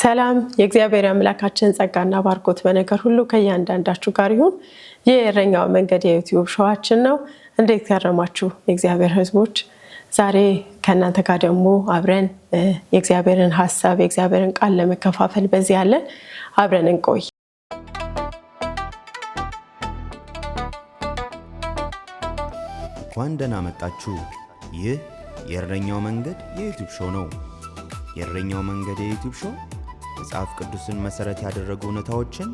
ሰላም የእግዚአብሔር አምላካችን ጸጋና ባርኮት በነገር ሁሉ ከእያንዳንዳችሁ ጋር ይሁን። የእረኛው መንገድ የዩቲዩብ ሾዋችን ነው። እንዴት ከረማችሁ የእግዚአብሔር ሕዝቦች? ዛሬ ከእናንተ ጋር ደግሞ አብረን የእግዚአብሔርን ሐሳብ የእግዚአብሔርን ቃል ለመከፋፈል በዚህ ያለን አብረን እንቆይ። እንኳን ደህና መጣችሁ። ይህ የእረኛው መንገድ የዩቲዩብ ሾው ነው። የእረኛው መንገድ የዩቲዩብ ሾው መጽሐፍ ቅዱስን መሰረት ያደረጉ እውነታዎችን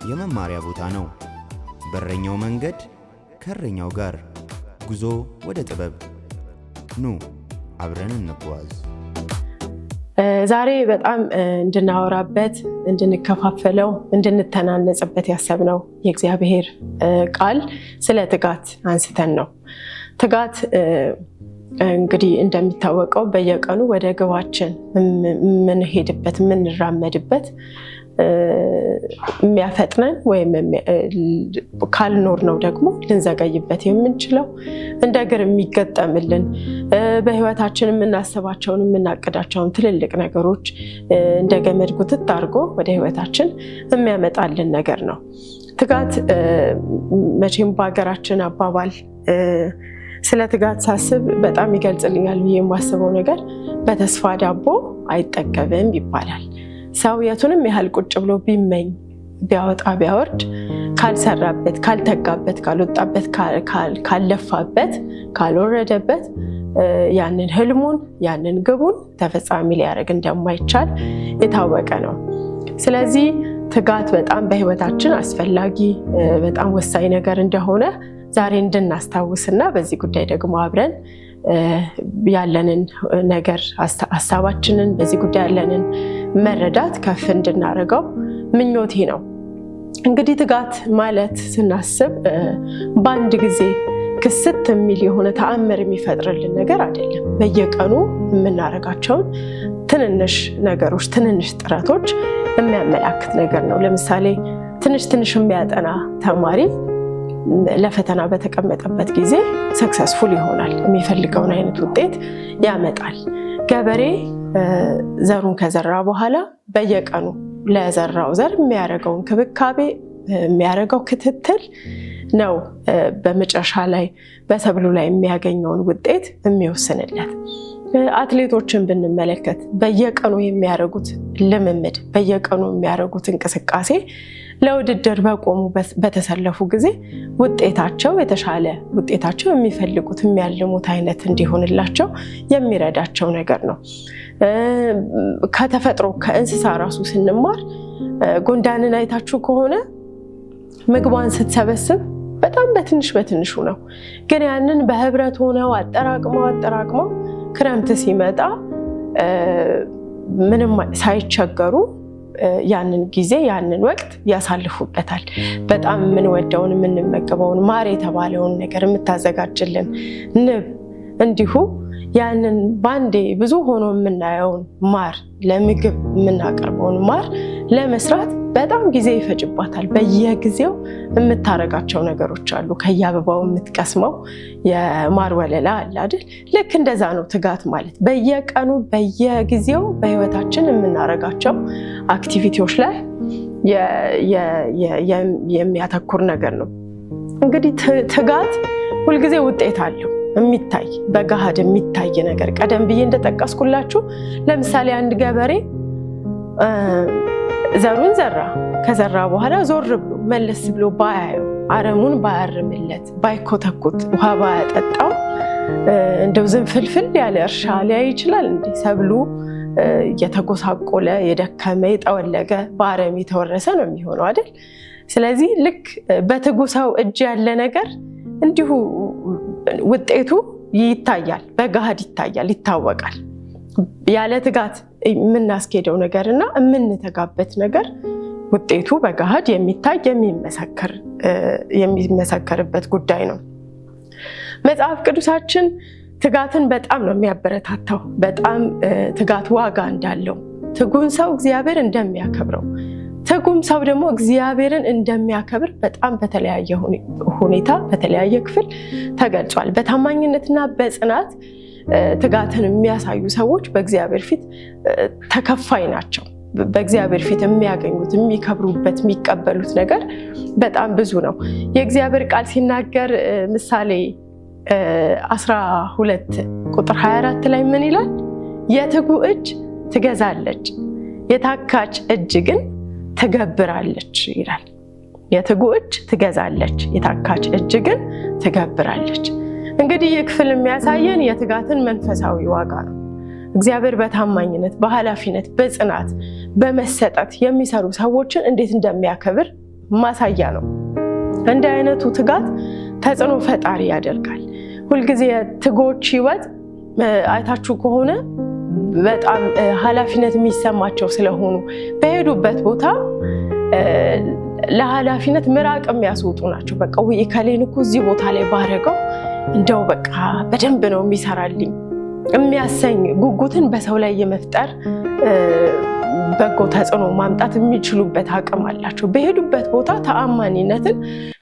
የመማሪያ ቦታ ነው። በእረኛው መንገድ ከእረኛው ጋር ጉዞ ወደ ጥበብ ኑ አብረን እንጓዝ። ዛሬ በጣም እንድናወራበት፣ እንድንከፋፈለው፣ እንድንተናነጽበት ያሰብነው የእግዚአብሔር ቃል ስለ ትጋት አንስተን ነው። ትጋት እንግዲህ እንደሚታወቀው በየቀኑ ወደ ግባችን የምንሄድበት የምንራመድበት የሚያፈጥነን ወይም ካልኖር ነው ደግሞ ልንዘገይበት የምንችለው እንደ እግር የሚገጠምልን በህይወታችን የምናስባቸውን የምናቅዳቸውን ትልልቅ ነገሮች እንደ ገመድ ጉትት አድርጎ ወደ ህይወታችን የሚያመጣልን ነገር ነው። ትጋት መቼም በሀገራችን አባባል ስለ ትጋት ሳስብ በጣም ይገልጽልኛል ብዬ የማስበው ነገር በተስፋ ዳቦ አይጠገብም ይባላል። ሰው የቱንም ያህል ቁጭ ብሎ ቢመኝ ቢያወጣ ቢያወርድ ካልሰራበት፣ ካልተጋበት፣ ካልወጣበት፣ ካለፋበት፣ ካልወረደበት ያንን ህልሙን ያንን ግቡን ተፈጻሚ ሊያደርግ እንደማይቻል የታወቀ ነው። ስለዚህ ትጋት በጣም በህይወታችን አስፈላጊ በጣም ወሳኝ ነገር እንደሆነ ዛሬ እንድናስታውስና በዚህ ጉዳይ ደግሞ አብረን ያለንን ነገር ሀሳባችንን በዚህ ጉዳይ ያለንን መረዳት ከፍ እንድናደርገው ምኞቴ ነው። እንግዲህ ትጋት ማለት ስናስብ በአንድ ጊዜ ክስት የሚል የሆነ ተአምር የሚፈጥርልን ነገር አይደለም። በየቀኑ የምናደርጋቸውን ትንንሽ ነገሮች፣ ትንንሽ ጥረቶች የሚያመላክት ነገር ነው። ለምሳሌ ትንሽ የሚያጠና ተማሪ ለፈተና በተቀመጠበት ጊዜ ሰክሰስፉል ይሆናል፣ የሚፈልገውን አይነት ውጤት ያመጣል። ገበሬ ዘሩን ከዘራ በኋላ በየቀኑ ለዘራው ዘር የሚያደርገው እንክብካቤ የሚያደርገው ክትትል ነው በመጨረሻ ላይ በሰብሉ ላይ የሚያገኘውን ውጤት የሚወስንለት። አትሌቶችን ብንመለከት በየቀኑ የሚያደርጉት ልምምድ፣ በየቀኑ የሚያደርጉት እንቅስቃሴ ለውድድር በቆሙ በተሰለፉ ጊዜ ውጤታቸው የተሻለ ውጤታቸው የሚፈልጉት የሚያልሙት አይነት እንዲሆንላቸው የሚረዳቸው ነገር ነው። ከተፈጥሮ ከእንስሳ ራሱ ስንማር ጉንዳንን አይታችሁ ከሆነ ምግቧን ስትሰበስብ በጣም በትንሹ ነው፣ ግን ያንን በህብረት ሆነው አጠራቅመው ክረምት ሲመጣ ምንም ሳይቸገሩ ያንን ጊዜ ያንን ወቅት ያሳልፉበታል። በጣም የምንወደውን የምንመገበውን ማር የተባለውን ነገር የምታዘጋጅልን ንብ እንዲሁ ያንን ባንዴ ብዙ ሆኖ የምናየውን ማር ለምግብ የምናቀርበውን ማር ለመስራት በጣም ጊዜ ይፈጅባታል። በየጊዜው የምታረጋቸው ነገሮች አሉ። ከየአበባው የምትቀስመው የማር ወለላ አለ አይደል? ልክ እንደዛ ነው ትጋት ማለት። በየቀኑ በየጊዜው በህይወታችን የምናረጋቸው አክቲቪቲዎች ላይ የሚያተኩር ነገር ነው። እንግዲህ ትጋት ሁልጊዜ ውጤት አለው፣ የሚታይ በገሃድ የሚታይ ነገር። ቀደም ብዬ እንደጠቀስኩላችሁ ለምሳሌ አንድ ገበሬ ዘሩን ከዘራ በኋላ ዞር ብሎ መለስ ብሎ ባያየው፣ አረሙን ባያርምለት፣ ባይኮተኩት፣ ውሃ ባያጠጣው እንደው ዝንፍልፍል ያለ እርሻ ሊያይ ይችላል እንዴ? ሰብሉ የተጎሳቆለ የደከመ የጠወለገ በአረም የተወረሰ ነው የሚሆነው አይደል? ስለዚህ ልክ በትጉ ሰው እጅ ያለ ነገር እንዲሁ ውጤቱ ይታያል፣ በገሃድ ይታያል፣ ይታወቃል። ያለ ትጋት የምናስኬደው ነገር እና የምንተጋበት ነገር ውጤቱ በገሃድ የሚታይ የሚመሰከርበት ጉዳይ ነው። መጽሐፍ ቅዱሳችን ትጋትን በጣም ነው የሚያበረታታው። በጣም ትጋት ዋጋ እንዳለው፣ ትጉን ሰው እግዚአብሔር እንደሚያከብረው፣ ትጉም ሰው ደግሞ እግዚአብሔርን እንደሚያከብር በጣም በተለያየ ሁኔታ በተለያየ ክፍል ተገልጿል። በታማኝነትና በጽናት ትጋትን የሚያሳዩ ሰዎች በእግዚአብሔር ፊት ተከፋይ ናቸው። በእግዚአብሔር ፊት የሚያገኙት የሚከብሩበት የሚቀበሉት ነገር በጣም ብዙ ነው። የእግዚአብሔር ቃል ሲናገር ምሳሌ 12 ቁጥር 24 ላይ ምን ይላል? የትጉ እጅ ትገዛለች፣ የታካች እጅ ግን ትገብራለች ይላል። የትጉ እጅ ትገዛለች፣ የታካች እጅ ግን ትገብራለች። እንግዲህ ይህ ክፍል የሚያሳየን የትጋትን መንፈሳዊ ዋጋ ነው። እግዚአብሔር በታማኝነት በኃላፊነት በጽናት በመሰጠት የሚሰሩ ሰዎችን እንዴት እንደሚያከብር ማሳያ ነው። እንዲህ አይነቱ ትጋት ተጽዕኖ ፈጣሪ ያደርጋል። ሁልጊዜ ትጎች ህይወት አይታችሁ ከሆነ በጣም ኃላፊነት የሚሰማቸው ስለሆኑ በሄዱበት ቦታ ለኃላፊነት ምራቅ የሚያስወጡ ናቸው። በቃ ወይ ከሌን እኮ እዚህ ቦታ ላይ ባረገው እንደው በቃ በደንብ ነው የሚሰራልኝ የሚያሰኝ ጉጉትን በሰው ላይ የመፍጠር በጎ ተጽዕኖ ማምጣት የሚችሉበት አቅም አላቸው። በሄዱበት ቦታ ተአማኒነትን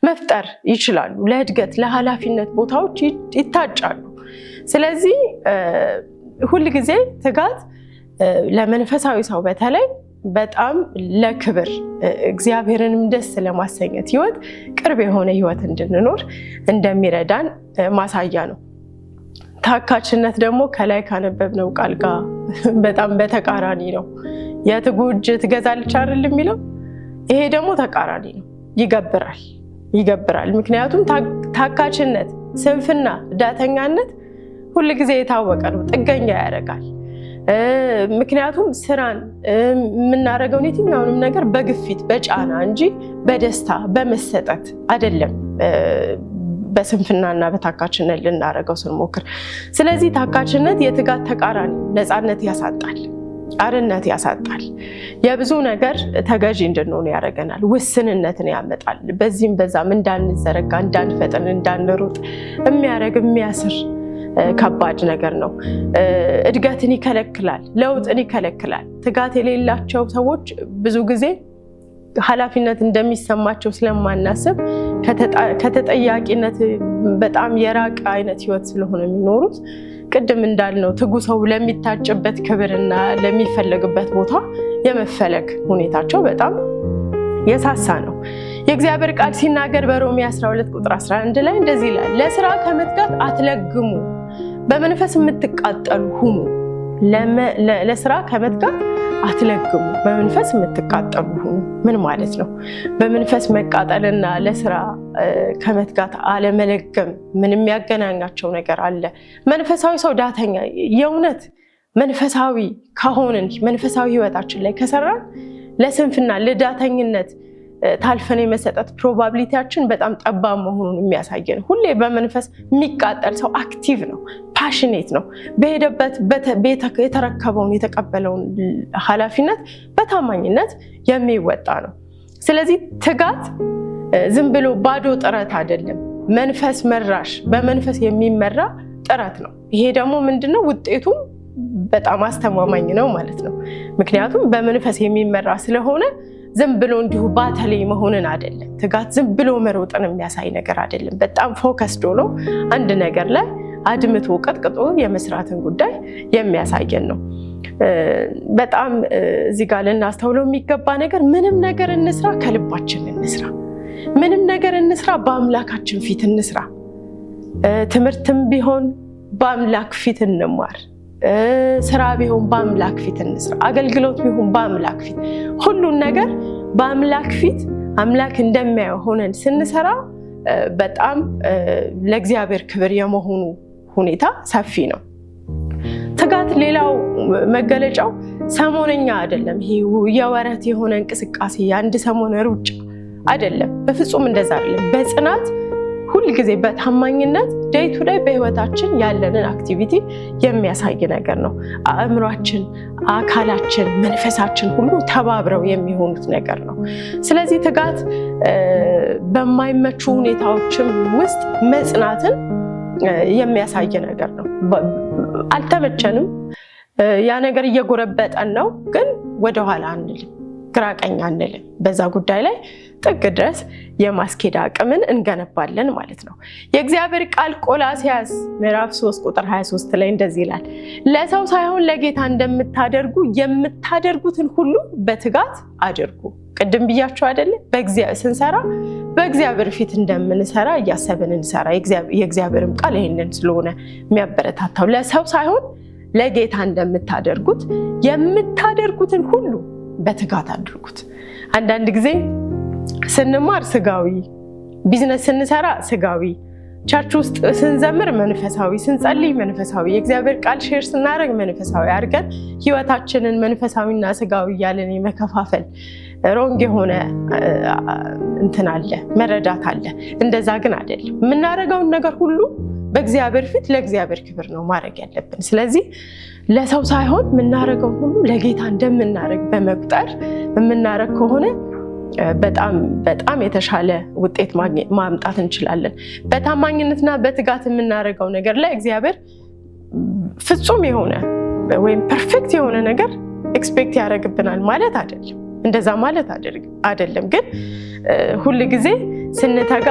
መፍጠር ይችላሉ። ለእድገት ለኃላፊነት ቦታዎች ይታጫሉ። ስለዚህ ሁልጊዜ ትጋት ለመንፈሳዊ ሰው በተለይ በጣም ለክብር እግዚአብሔርንም ደስ ለማሰኘት ህይወት ቅርብ የሆነ ህይወት እንድንኖር እንደሚረዳን ማሳያ ነው። ታካችነት ደግሞ ከላይ ካነበብነው ቃል ጋር በጣም በተቃራኒ ነው። የትጉ እጅ ትገዛለች አይደል የሚለው፣ ይሄ ደግሞ ተቃራኒ ነው። ይገብራል። ምክንያቱም ታካችነት፣ ስንፍና፣ ዳተኛነት ሁልጊዜ የታወቀ ነው። ጥገኛ ያደርጋል። ምክንያቱም ስራን የምናደርገውን የትኛውንም ነገር በግፊት በጫና እንጂ በደስታ በመሰጠት አይደለም በስንፍናና በታካችነት ልናደርገው ስንሞክር። ስለዚህ ታካችነት የትጋት ተቃራኒ፣ ነፃነት ያሳጣል፣ አርነት ያሳጣል፣ የብዙ ነገር ተገዢ እንድንሆን ያደርገናል፣ ውስንነትን ያመጣል። በዚህም በዛም እንዳንዘረጋ፣ እንዳንፈጥን፣ እንዳንሮጥ የሚያስር ከባድ ነገር ነው። እድገትን ይከለክላል፣ ለውጥን ይከለክላል። ትጋት የሌላቸው ሰዎች ብዙ ጊዜ ኃላፊነት እንደሚሰማቸው ስለማናስብ ከተጠያቂነት በጣም የራቀ አይነት ህይወት ስለሆነ የሚኖሩት ቅድም እንዳልነው ትጉ ሰው ለሚታጭበት ክብርና ለሚፈለግበት ቦታ የመፈለግ ሁኔታቸው በጣም የሳሳ ነው። የእግዚአብሔር ቃል ሲናገር በሮሜ 12 ቁጥር 11 ላይ እንደዚህ ይላል፣ ለስራ ከመትጋት አትለግሙ፣ በመንፈስ የምትቃጠሉ ሁኑ። ለስራ ከመትጋት አትለግሙ፣ በመንፈስ የምትቃጠሉ ሁኑ። ምን ማለት ነው? በመንፈስ መቃጠልና ለስራ ከመትጋት አለመለገም ምን የሚያገናኛቸው ነገር አለ? መንፈሳዊ ሰው ዳተኛ የእውነት መንፈሳዊ ከሆንን መንፈሳዊ ህይወታችን ላይ ከሰራን ለስንፍና ለዳተኝነት ታልፈን የመሰጠት ፕሮባቢሊቲያችን በጣም ጠባብ መሆኑን የሚያሳየን። ሁሌ በመንፈስ የሚቃጠል ሰው አክቲቭ ነው፣ ፓሽኔት ነው። በሄደበት የተረከበውን የተቀበለውን ኃላፊነት በታማኝነት የሚወጣ ነው። ስለዚህ ትጋት ዝም ብሎ ባዶ ጥረት አይደለም፣ መንፈስ መራሽ በመንፈስ የሚመራ ጥረት ነው። ይሄ ደግሞ ምንድነው ውጤቱም በጣም አስተማማኝ ነው ማለት ነው። ምክንያቱም በመንፈስ የሚመራ ስለሆነ ዝም ብሎ እንዲሁ ባተሌ መሆንን አይደለም። ትጋት ዝም ብሎ መሮጥን የሚያሳይ ነገር አይደለም። በጣም ፎከስድ ሆኖ አንድ ነገር ላይ አድምቶ ቀጥቅጦ የመስራትን ጉዳይ የሚያሳየን ነው። በጣም እዚህ ጋር ልናስተውለው የሚገባ ነገር ምንም ነገር እንስራ ከልባችን እንስራ። ምንም ነገር እንስራ በአምላካችን ፊት እንስራ። ትምህርትም ቢሆን በአምላክ ፊት እንማር። ስራ ቢሆን በአምላክ ፊት እንስራ። አገልግሎት ቢሆን በአምላክ ፊት፣ ሁሉን ነገር በአምላክ ፊት አምላክ እንደሚያየው ሆነን ስንሰራ በጣም ለእግዚአብሔር ክብር የመሆኑ ሁኔታ ሰፊ ነው። ትጋት ሌላው መገለጫው ሰሞነኛ አይደለም። ይሄ የወረት የሆነ እንቅስቃሴ የአንድ ሰሞን ሩጫ አይደለም። በፍጹም እንደዛ አይደለም። በጽናት ሁልጊዜ በታማኝነት ዴይ ቱ ዴይ በህይወታችን ያለንን አክቲቪቲ የሚያሳይ ነገር ነው። አእምሯችን፣ አካላችን፣ መንፈሳችን ሁሉ ተባብረው የሚሆኑት ነገር ነው። ስለዚህ ትጋት በማይመቹ ሁኔታዎችም ውስጥ መጽናትን የሚያሳይ ነገር ነው። አልተመቸንም፣ ያ ነገር እየጎረበጠን ነው፣ ግን ወደኋላ አንልም። ግራቀኝ አንልም። በዛ ጉዳይ ላይ ጥግ ድረስ የማስኬድ አቅምን እንገነባለን ማለት ነው። የእግዚአብሔር ቃል ቆላስይስ ምዕራፍ 3 ቁጥር 23 ላይ እንደዚህ ይላል፣ ለሰው ሳይሆን ለጌታ እንደምታደርጉ የምታደርጉትን ሁሉ በትጋት አድርጉ። ቅድም ብያችሁ አይደለ? ስንሰራ በእግዚአብሔር ፊት እንደምንሰራ እያሰብን እንሰራ። የእግዚአብሔርም ቃል ይሄንን ስለሆነ የሚያበረታታው ለሰው ሳይሆን ለጌታ እንደምታደርጉት የምታደርጉትን ሁሉ በትጋት አድርጉት። አንዳንድ ጊዜ ስንማር ስጋዊ፣ ቢዝነስ ስንሰራ ስጋዊ፣ ቸርች ውስጥ ስንዘምር መንፈሳዊ፣ ስንጸልይ መንፈሳዊ፣ የእግዚአብሔር ቃል ሼር ስናደርግ መንፈሳዊ አድርገን ህይወታችንን መንፈሳዊና ስጋዊ እያለን የመከፋፈል ሮንግ የሆነ እንትን አለ፣ መረዳት አለ። እንደዛ ግን አይደለም። የምናደርገውን ነገር ሁሉ በእግዚአብሔር ፊት ለእግዚአብሔር ክብር ነው ማድረግ ያለብን። ስለዚህ ለሰው ሳይሆን የምናደርገውን ሁሉ ለጌታ እንደምናደርግ በመቁጠር የምናደርግ ከሆነ በጣም የተሻለ ውጤት ማምጣት እንችላለን። በታማኝነትና በትጋት የምናደርገው ነገር ላይ እግዚአብሔር ፍጹም የሆነ ወይም ፐርፌክት የሆነ ነገር ኤክስፔክት ያደርግብናል ማለት አይደለም። እንደዛ ማለት አይደለም። ግን ሁል ጊዜ ስንተጋ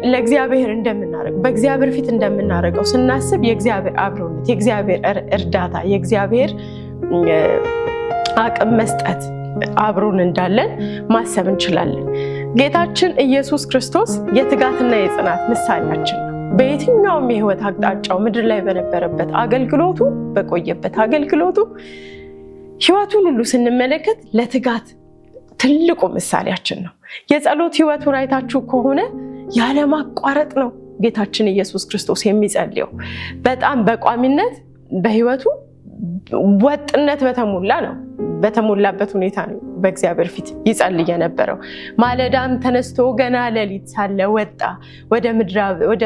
ለእግዚአብሔር እንደምናደርግ በእግዚአብሔር ፊት እንደምናደርገው ስናስብ የእግዚአብሔር አብሮነት፣ የእግዚአብሔር እርዳታ፣ የእግዚአብሔር አቅም መስጠት አብሮን እንዳለን ማሰብ እንችላለን። ጌታችን ኢየሱስ ክርስቶስ የትጋትና የጽናት ምሳሌያችን ነው። በየትኛውም የህይወት አቅጣጫው ምድር ላይ በነበረበት አገልግሎቱ፣ በቆየበት አገልግሎቱ ህይወቱን ሁሉ ስንመለከት ለትጋት ትልቁ ምሳሌያችን ነው። የጸሎት ህይወቱን አይታችሁ ከሆነ ያለማቋረጥ ነው ጌታችን ኢየሱስ ክርስቶስ የሚጸልየው። በጣም በቋሚነት በህይወቱ ወጥነት በተሞላበት ሁኔታ ነው በእግዚአብሔር ፊት ይጸልይ የነበረው። ማለዳም ተነስቶ ገና ሌሊት ሳለ ወጣ፣ ወደ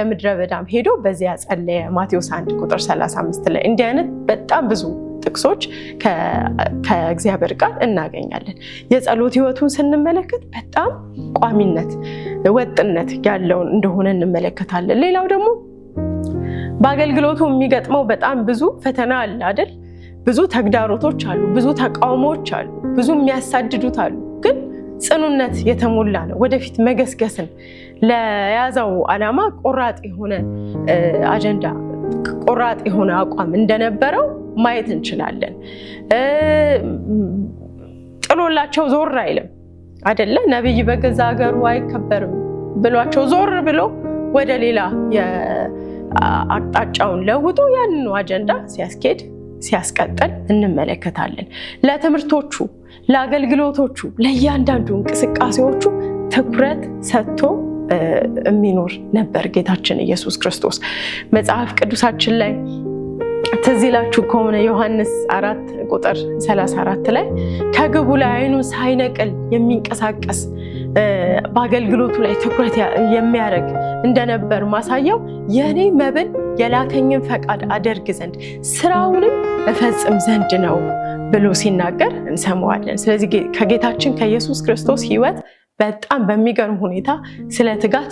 ምድረ በዳም ሄዶ በዚያ ጸለየ። ማቴዎስ 1 ቁጥር 35 ላይ እንዲህ አይነት በጣም ብዙ ጥቅሶች ከእግዚአብሔር ቃል እናገኛለን። የጸሎት ህይወቱን ስንመለከት በጣም ቋሚነት፣ ወጥነት ያለውን እንደሆነ እንመለከታለን። ሌላው ደግሞ በአገልግሎቱ የሚገጥመው በጣም ብዙ ፈተና አለ አይደል? ብዙ ተግዳሮቶች አሉ፣ ብዙ ተቃውሞዎች አሉ፣ ብዙ የሚያሳድዱት አሉ። ግን ጽኑነት የተሞላ ነው። ወደፊት መገስገስን ለያዘው ዓላማ ቆራጥ የሆነ አጀንዳ፣ ቆራጥ የሆነ አቋም እንደነበረው ማየት እንችላለን። ጥሎላቸው ዞር አይልም አይደለ? ነብይ በገዛ ሀገሩ አይከበርም ብሏቸው ዞር ብሎ ወደ ሌላ አቅጣጫውን ለውጦ ያንኑ አጀንዳ ሲያስኬድ ሲያስቀጥል እንመለከታለን። ለትምህርቶቹ፣ ለአገልግሎቶቹ፣ ለእያንዳንዱ እንቅስቃሴዎቹ ትኩረት ሰጥቶ የሚኖር ነበር ጌታችን ኢየሱስ ክርስቶስ። መጽሐፍ ቅዱሳችን ላይ ትዝ ይላችሁ ከሆነ ዮሐንስ 4 ቁጥር 34 ላይ ከግቡ ላይ ዓይኑን ሳይነቅል የሚንቀሳቀስ በአገልግሎቱ ላይ ትኩረት የሚያደርግ እንደነበር ማሳያው የኔ መብል የላከኝን ፈቃድ አደርግ ዘንድ ስራውንም እፈጽም ዘንድ ነው ብሎ ሲናገር እንሰማዋለን። ስለዚህ ከጌታችን ከኢየሱስ ክርስቶስ ሕይወት በጣም በሚገርም ሁኔታ ስለ ትጋት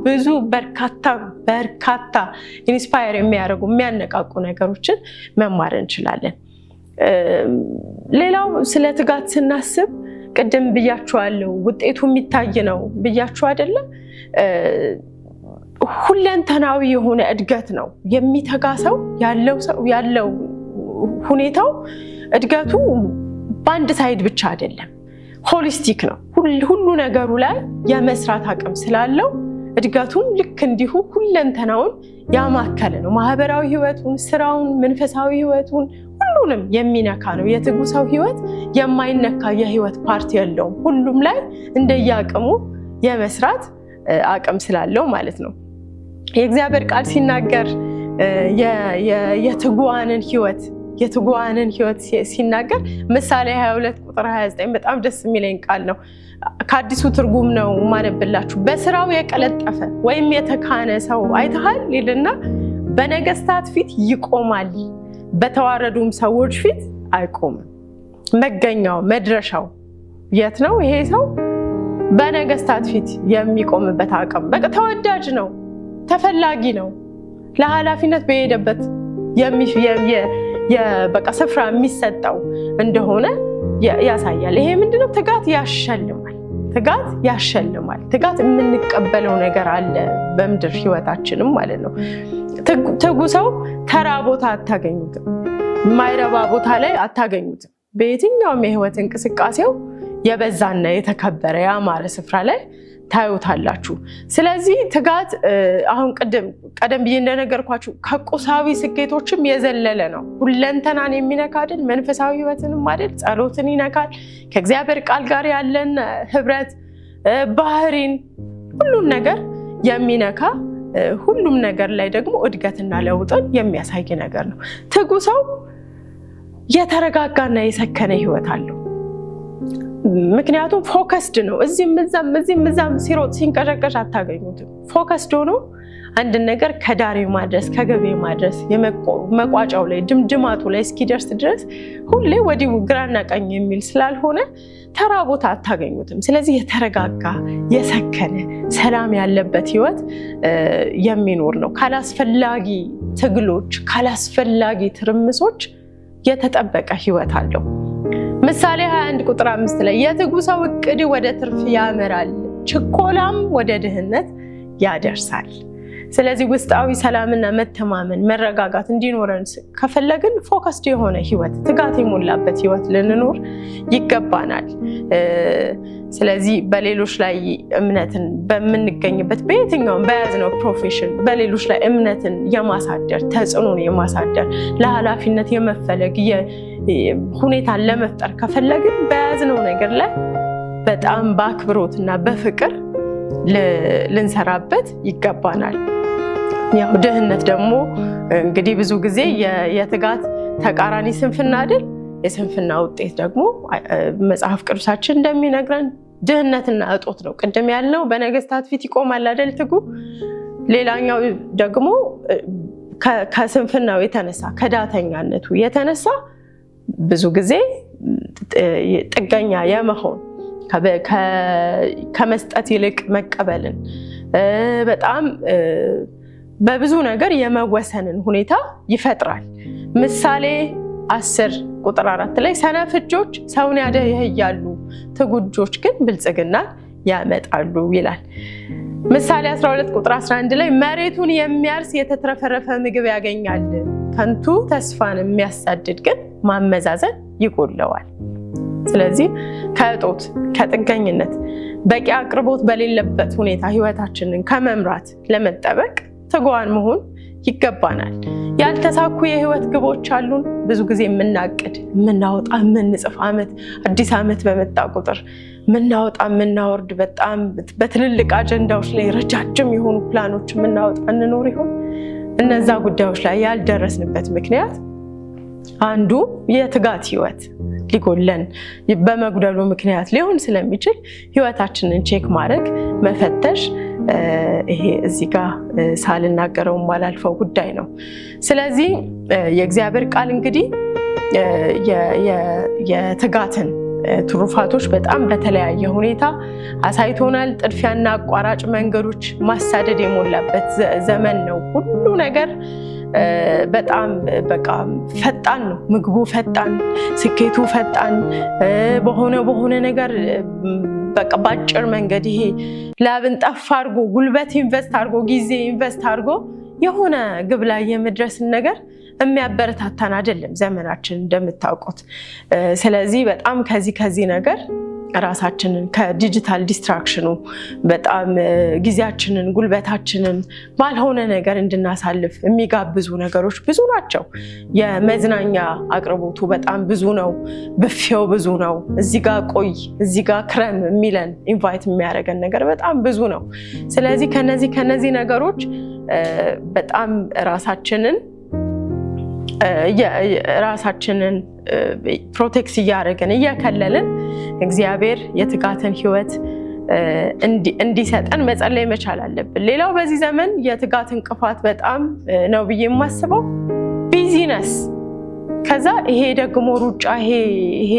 ብዙ በርካታ ኢንስፓየር የሚያደርጉ የሚያነቃቁ ነገሮችን መማር እንችላለን። ሌላው ስለ ትጋት ስናስብ ቅድም ብያችኋለሁ፣ ውጤቱ የሚታይ ነው ብያችሁ አይደለም? ሁለንተናዊ የሆነ እድገት ነው። የሚተጋ ሰው ያለው ሁኔታው እድገቱ በአንድ ሳይድ ብቻ አይደለም፣ ሆሊስቲክ ነው። ሁሉ ነገሩ ላይ የመስራት አቅም ስላለው እድገቱም ልክ እንዲሁ ሁለንተናውን ያማከለ ነው። ማህበራዊ ህይወቱን፣ ስራውን፣ መንፈሳዊ ህይወቱን ሁሉንም የሚነካ ነው። የትጉ ሰው ህይወት የማይነካ የህይወት ፓርት የለውም። ሁሉም ላይ እንደየአቅሙ የመስራት አቅም ስላለው ማለት ነው። የእግዚአብሔር ቃል ሲናገር የትጉዋንን ህይወት ሲናገር ምሳሌ 22 ቁጥር 29 በጣም ደስ የሚለኝ ቃል ነው። ከአዲሱ ትርጉም ነው ማነብላችሁ። በስራው የቀለጠፈ ወይም የተካነ ሰው አይተሃል ይልና በነገስታት ፊት ይቆማል፣ በተዋረዱም ሰዎች ፊት አይቆምም። መገኛው መድረሻው የት ነው? ይሄ ሰው በነገስታት ፊት የሚቆምበት አቅም በቃ ተወዳጅ ነው፣ ተፈላጊ ነው። ለኃላፊነት በሄደበት በቃ ስፍራ የሚሰጠው እንደሆነ ያሳያል። ይሄ ምንድነው? ትጋት ያሸልማል። ትጋት ያሸልማል። ትጋት የምንቀበለው ነገር አለ በምድር ህይወታችንም ማለት ነው። ትጉ ሰው ተራ ቦታ አታገኙትም። የማይረባ ቦታ ላይ አታገኙትም። በየትኛውም የህይወት እንቅስቃሴው የበዛና የተከበረ ያማረ ስፍራ ላይ ታዩታላችሁ። ስለዚህ ትጋት አሁን ቀደም ብዬ እንደነገርኳችሁ ከቁሳዊ ስኬቶችም የዘለለ ነው። ሁለንተናን የሚነካ አይደል? መንፈሳዊ ህይወትንም አይደል? ጸሎትን ይነካል። ከእግዚአብሔር ቃል ጋር ያለን ህብረት፣ ባህሪን፣ ሁሉም ነገር የሚነካ ሁሉም ነገር ላይ ደግሞ እድገትና ለውጥን የሚያሳይ ነገር ነው። ትጉ ሰው የተረጋጋና የሰከነ ህይወት አለው። ምክንያቱም ፎከስድ ነው። እዚህም እዛም ሲሮጥ ሲንቀሸቀሽ አታገኙትም። ፎከስድ ሆኖ አንድ ነገር ከዳር ማድረስ ከገቤ ማድረስ መቋጫው ላይ ድምድማቱ ላይ እስኪደርስ ድረስ ሁሌ ወዲሁ ግራና ቀኝ የሚል ስላልሆነ ተራ ቦታ አታገኙትም። ስለዚህ የተረጋጋ የሰከነ ሰላም ያለበት ህይወት የሚኖር ነው። ካላስፈላጊ ትግሎች፣ ካላስፈላጊ ትርምሶች የተጠበቀ ህይወት አለው። ምሳሌ 21 ቁጥር 5 ላይ የትጉ ሰው እቅድ ወደ ትርፍ ያመራል፣ ችኮላም ወደ ድህነት ያደርሳል። ስለዚህ ውስጣዊ ሰላምና መተማመን መረጋጋት እንዲኖረን ከፈለግን ፎከስድ የሆነ ህይወት፣ ትጋት የሞላበት ህይወት ልንኖር ይገባናል። ስለዚህ በሌሎች ላይ እምነትን በምንገኝበት በየትኛውም በያዝነው ፕሮፌሽን በሌሎች ላይ እምነትን የማሳደር ተጽዕኖን የማሳደር ለኃላፊነት የመፈለግ ሁኔታን ለመፍጠር ከፈለግን በያዝነው ነገር ላይ በጣም በአክብሮትና በፍቅር ልንሰራበት ይገባናል። ያው ድህነት ደግሞ እንግዲህ ብዙ ጊዜ የትጋት ተቃራኒ ስንፍና አይደል? የስንፍና ውጤት ደግሞ መጽሐፍ ቅዱሳችን እንደሚነግረን ድህነትና እጦት ነው። ቅድም ያልነው በነገስታት ፊት ይቆማል አይደል? ትጉ። ሌላኛው ደግሞ ከስንፍናው የተነሳ ከዳተኛነቱ የተነሳ ብዙ ጊዜ ጥገኛ የመሆን ከመስጠት ይልቅ መቀበልን በጣም በብዙ ነገር የመወሰንን ሁኔታ ይፈጥራል። ምሳሌ 10 ቁጥር 4 ላይ ሰነፍ እጆች ሰውን ያደህያሉ፣ ትጉ እጆች ግን ብልጽግና ያመጣሉ ይላል። ምሳሌ 12 ቁጥር 11 ላይ መሬቱን የሚያርስ የተትረፈረፈ ምግብ ያገኛል፣ ከንቱ ተስፋን የሚያሳድድ ግን ማመዛዘን ይጎለዋል። ስለዚህ ከእጦት ከጥገኝነት በቂ አቅርቦት በሌለበት ሁኔታ ህይወታችንን ከመምራት ለመጠበቅ ትጉዋን መሆን ይገባናል። ያልተሳኩ የህይወት ግቦች አሉን። ብዙ ጊዜ የምናቅድ የምናወጣ የምንጽፍ አዲስ ዓመት በመጣ ቁጥር የምናወጣ የምናወርድ በጣም በትልልቅ አጀንዳዎች ላይ ረጃጅም የሆኑ ፕላኖች የምናወጣ እንኖር ይሆን? እነዛ ጉዳዮች ላይ ያልደረስንበት ምክንያት አንዱ የትጋት ህይወት ሊጎለን በመጉደሉ ምክንያት ሊሆን ስለሚችል ህይወታችንን ቼክ ማድረግ መፈተሽ ይሄ እዚህ ጋር ሳልናገረው ማላልፈው ጉዳይ ነው። ስለዚህ የእግዚአብሔር ቃል እንግዲህ የትጋትን ትሩፋቶች በጣም በተለያየ ሁኔታ አሳይቶናል። ጥድፊያና አቋራጭ መንገዶች ማሳደድ የሞላበት ዘመን ነው። ሁሉ ነገር በጣም በቃ ፈጣን ነው። ምግቡ ፈጣን፣ ስኬቱ ፈጣን በሆነ ነገር በቃ ባጭር መንገድ ይሄ ላብን ጠፍ አድርጎ ጉልበት ኢንቨስት አድርጎ ጊዜ ኢንቨስት አድርጎ የሆነ ግብ ላይ የመድረስን ነገር የሚያበረታታን አይደለም ዘመናችን እንደምታውቁት። ስለዚህ በጣም ከዚህ ነገር ራሳችንን ከዲጂታል ዲስትራክሽኑ በጣም ጊዜያችንን ጉልበታችንን ባልሆነ ነገር እንድናሳልፍ የሚጋብዙ ነገሮች ብዙ ናቸው። የመዝናኛ አቅርቦቱ በጣም ብዙ ነው። ብፌው ብዙ ነው። እዚህ ጋር ቆይ እዚህ ጋር ክረም የሚለን ኢንቫይት የሚያደርገን ነገር በጣም ብዙ ነው። ስለዚህ ከነዚህ ነገሮች በጣም ራሳችንን ፕሮቴክት እያደረግን እየከለልን እግዚአብሔር የትጋትን ህይወት እንዲሰጠን መጸለይ መቻል አለብን። ሌላው በዚህ ዘመን የትጋት እንቅፋት በጣም ነው ብዬ የማስበው ቢዚነስ፣ ከዛ ይሄ ደግሞ ሩጫ፣ ይሄ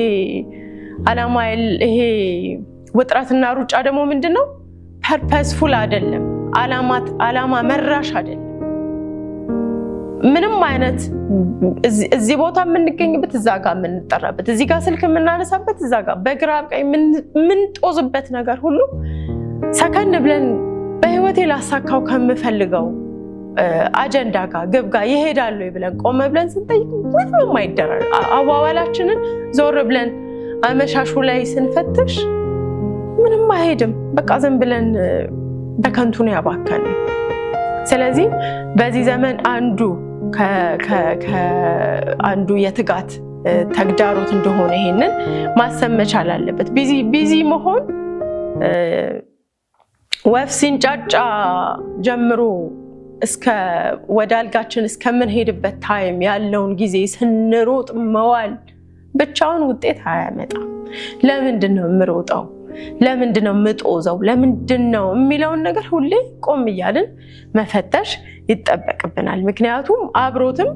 አላማ፣ ይሄ ውጥረትና ሩጫ ደግሞ ምንድነው? ፐርፐስፉል አይደለም፣ አላማ መራሽ አይደለም። ምንም አይነት እዚህ ቦታ የምንገኝበት እዛ ጋር የምንጠራበት እዚህ ጋር ስልክ የምናነሳበት እዛ ጋር በግራ ቀኝ ምን ጦዝበት ነገር ሁሉ ሰከን ብለን በህይወቴ ላሳካው ከምፈልገው አጀንዳ ጋር ግብ ጋር ይሄዳል ወይ ብለን ቆመ ብለን ስንጠይቅ ምንም አይደረግ አዋዋላችንን ዞር ብለን አመሻሹ ላይ ስንፈትሽ ምንም አይሄድም። በቃ ዝም ብለን በከንቱ ነው ያባከነው። ስለዚህ በዚህ ዘመን አንዱ የትጋት ተግዳሮት እንደሆነ ይሄንን ማሰብ መቻል አለበት። ቢዚ መሆን ወፍ ሲንጫጫ ጀምሮ እስከ ወዳልጋችን እስከምንሄድበት ታይም ያለውን ጊዜ ስንሮጥ መዋል ብቻውን ውጤት አያመጣም። ለምንድነው የምሮጠው? ለምንድነው የምጦዘው? ለምንድነው የሚለውን ነገር ሁሌ ቆም እያልን መፈተሽ ይጠበቅብናል። ምክንያቱም አብሮትም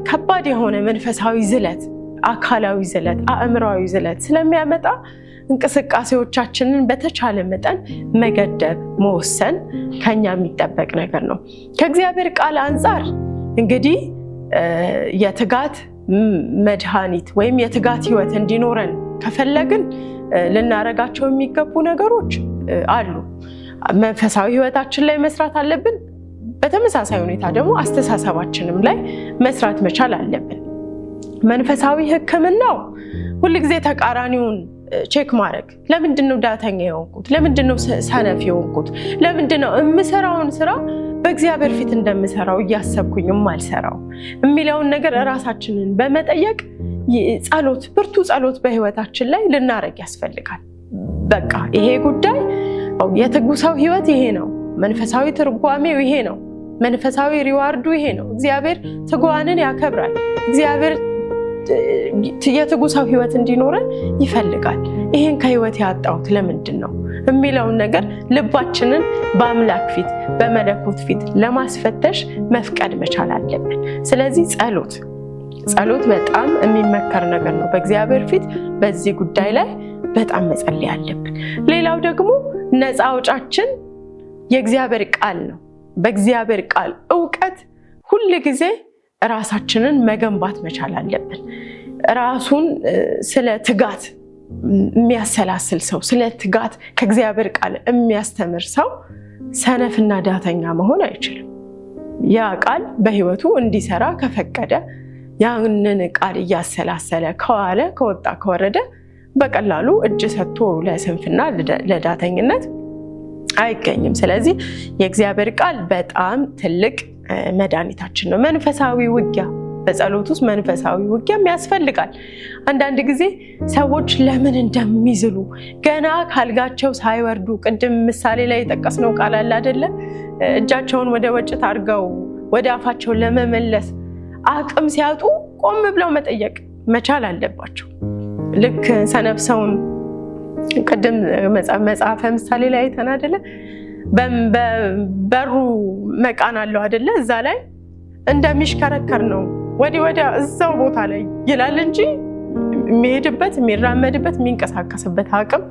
ከባድ የሆነ መንፈሳዊ ዝለት፣ አካላዊ ዝለት፣ አእምሯዊ ዝለት ስለሚያመጣ እንቅስቃሴዎቻችንን በተቻለ መጠን መገደብ፣ መወሰን ከኛ የሚጠበቅ ነገር ነው። ከእግዚአብሔር ቃል አንፃር እንግዲህ የትጋት መድኃኒት ወይም የትጋት ህይወት እንዲኖረን ከፈለግን ልናረጋቸው የሚገቡ ነገሮች አሉ። መንፈሳዊ ህይወታችን ላይ መስራት አለብን። በተመሳሳይ ሁኔታ ደግሞ አስተሳሰባችንም ላይ መስራት መቻል አለብን። መንፈሳዊ ሕክምናው ሁልጊዜ ተቃራኒውን ቼክ ማድረግ፣ ለምንድነው ዳተኛ የሆንኩት? ለምንድነው ሰነፍ የሆንኩት? ለምንድነው የምሰራውን ስራ በእግዚአብሔር ፊት እንደምሰራው እያሰብኩኝ የማልሰራው የሚለውን ነገር ራሳችንን በመጠየቅ ጸሎት፣ ብርቱ ጸሎት በህይወታችን ላይ ልናረግ ያስፈልጋል። በቃ ይሄ ጉዳይ የትጉ ሰው ህይወት ይሄ ነው። መንፈሳዊ ትርጓሜው ይሄ ነው። መንፈሳዊ ሪዋርዱ ይሄ ነው። እግዚአብሔር ትጉዋንን ያከብራል። እግዚአብሔር የትጉ ሰው ህይወት እንዲኖረን ይፈልጋል። ይሄን ከህይወት ያጣሁት ለምንድን ነው የሚለውን ነገር ልባችንን በአምላክ ፊት በመለኮት ፊት ለማስፈተሽ መፍቀድ መቻል አለብን። ስለዚህ ጸሎት በጣም የሚመከር ነገር ነው። በእግዚአብሔር ፊት በዚህ ጉዳይ ላይ በጣም መጸለይ አለብን። ሌላው ደግሞ ነፃ አውጫችን የእግዚአብሔር ቃል ነው። በእግዚአብሔር ቃል ዕውቀት ሁል ጊዜ ራሳችንን መገንባት መቻል አለብን። ራሱን ስለ ትጋት የሚያሰላስል ሰው፣ ስለ ትጋት ከእግዚአብሔር ቃል የሚያስተምር ሰው ሰነፍና ዳተኛ መሆን አይችልም። ያ ቃል በህይወቱ እንዲሰራ ከፈቀደ ያንን ቃል እያሰላሰለ ከዋለ ከወጣ ከወረደ በቀላሉ እጅ ሰጥቶ ለስንፍና ለዳተኝነት አይገኝም። ስለዚህ የእግዚአብሔር ቃል በጣም ትልቅ መድኃኒታችን ነው። መንፈሳዊ ውጊያ፣ በጸሎት ውስጥ መንፈሳዊ ውጊያም ያስፈልጋል። አንዳንድ ጊዜ ሰዎች ለምን እንደሚዝሉ ገና ካልጋቸው ሳይወርዱ፣ ቅድም ምሳሌ ላይ የጠቀስነው ቃል አለ አይደለ? እጃቸውን ወደ ወጭት አድርገው ወደ አፋቸው ለመመለስ አቅም ሲያጡ ቆም ብለው መጠየቅ መቻል አለባቸው። ልክ ሰነፍ ሰውን ቅድም መጽሐፈ ምሳሌ ላይ አይተን አይደለ? በሩ መቃን አለው አይደለ? እዛ ላይ እንደሚሽከረከር ነው ወዲያ እዛው ቦታ ላይ ይላል እንጂ የሚሄድበት የሚራመድበት የሚንቀሳቀስበት አቅም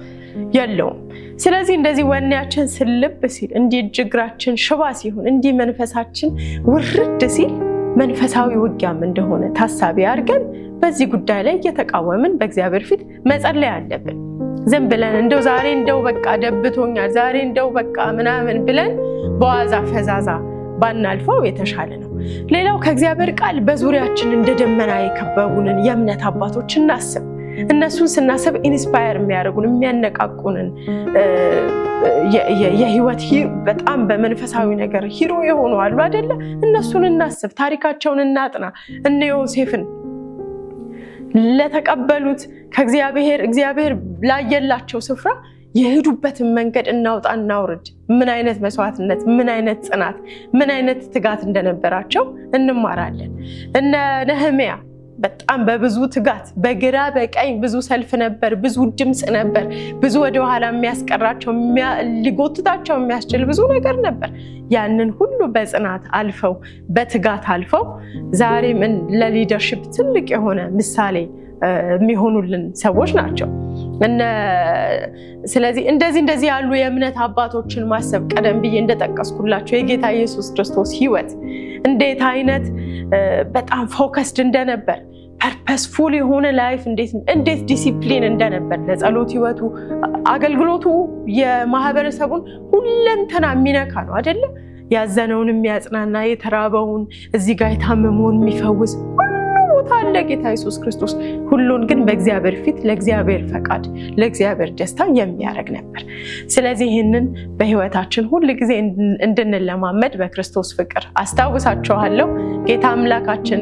የለውም። ስለዚህ እንደዚህ ወኔያችን ስልብ ሲል፣ እንዲህ እጅግራችን ሽባ ሲሆን፣ እንዲህ መንፈሳችን ውርድ ሲል መንፈሳዊ ውጊያም እንደሆነ ታሳቢ አድርገን በዚህ ጉዳይ ላይ እየተቃወምን በእግዚአብሔር ፊት መጸለይ አለብን። ዝም ብለን እንደው ዛሬ እንደው በቃ ደብቶኛል፣ ዛሬ እንደው በቃ ምናምን ብለን በዋዛ ፈዛዛ ባናልፈው የተሻለ ነው። ሌላው ከእግዚአብሔር ቃል በዙሪያችን እንደ ደመና የከበቡንን የእምነት አባቶች እናስብ። እነሱን ስናስብ ኢንስፓየር የሚያደርጉን የሚያነቃቁንን የህይወት በጣም በመንፈሳዊ ነገር ሂሮ የሆኑ አሉ አይደለ? እነሱን እናስብ፣ ታሪካቸውን እናጥና። እነ ዮሴፍን ለተቀበሉት እግዚአብሔር ላየላቸው ስፍራ የሄዱበትን መንገድ እናውጣ እናውርድ። ምን አይነት መስዋዕትነት፣ ምን አይነት ጽናት፣ ምን አይነት ትጋት እንደነበራቸው እንማራለን። እነ ነህምያ በጣም በብዙ ትጋት በግራ በቀኝ ብዙ ሰልፍ ነበር፣ ብዙ ድምፅ ነበር፣ ብዙ ወደኋላ የሚያስቀራቸው ሊጎትታቸው የሚያስችል ብዙ ነገር ነበር። ያንን ሁሉ በጽናት አልፈው በትጋት አልፈው ዛሬም ለሊደርሺፕ ትልቅ የሆነ ምሳሌ የሚሆኑልን ሰዎች ናቸው። ስለዚህ እንደዚህ ያሉ የእምነት አባቶችን ማሰብ ቀደም ብዬ እንደጠቀስኩላቸው የጌታ ኢየሱስ ክርስቶስ ሕይወት እንዴት አይነት በጣም ፎከስድ እንደነበር ፐርፐስፉል የሆነ ላይፍ እንዴት ዲሲፕሊን እንደነበር ለጸሎት ሕይወቱ አገልግሎቱ የማህበረሰቡን ሁለንተና የሚነካ ነው አይደለ? ያዘነውን የሚያጽናና የተራበውን እዚህ ጋር የታመመውን የሚፈውስ ቦታ አለ ጌታ ኢየሱስ ክርስቶስ። ሁሉን ግን በእግዚአብሔር ፊት ለእግዚአብሔር ፈቃድ ለእግዚአብሔር ደስታ የሚያደርግ ነበር። ስለዚህ ይህንን በህይወታችን ሁሉ ጊዜ እንድንለማመድ በክርስቶስ ፍቅር አስታውሳችኋለሁ። ጌታ አምላካችን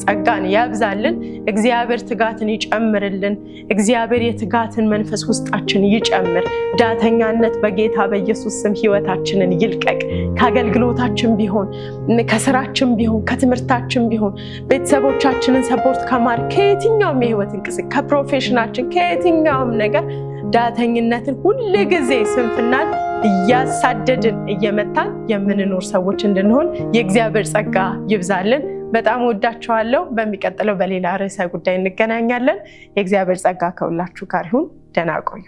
ጸጋን ያብዛልን። እግዚአብሔር ትጋትን ይጨምርልን። እግዚአብሔር የትጋትን መንፈስ ውስጣችን ይጨምር። ዳተኛነት በጌታ በኢየሱስ ስም ህይወታችንን ይልቀቅ። ከአገልግሎታችን ቢሆን ከስራችን ቢሆን ከትምህርታችን ቢሆን ቤተሰቦቻችንን ሰፖርት ከማር ከየትኛውም የህይወት እንቅስቃሴ ከፕሮፌሽናችን ከየትኛውም ነገር ዳተኝነትን ሁሉ ጊዜ ስንፍናን እያሳደድን እየመታን የምንኖር ሰዎች እንድንሆን የእግዚአብሔር ጸጋ ይብዛልን። በጣም ወዳችኋለሁ። በሚቀጥለው በሌላ ርዕሰ ጉዳይ እንገናኛለን። የእግዚአብሔር ጸጋ ከሁላችሁ ጋር ይሁን። ደህና ቆዩ።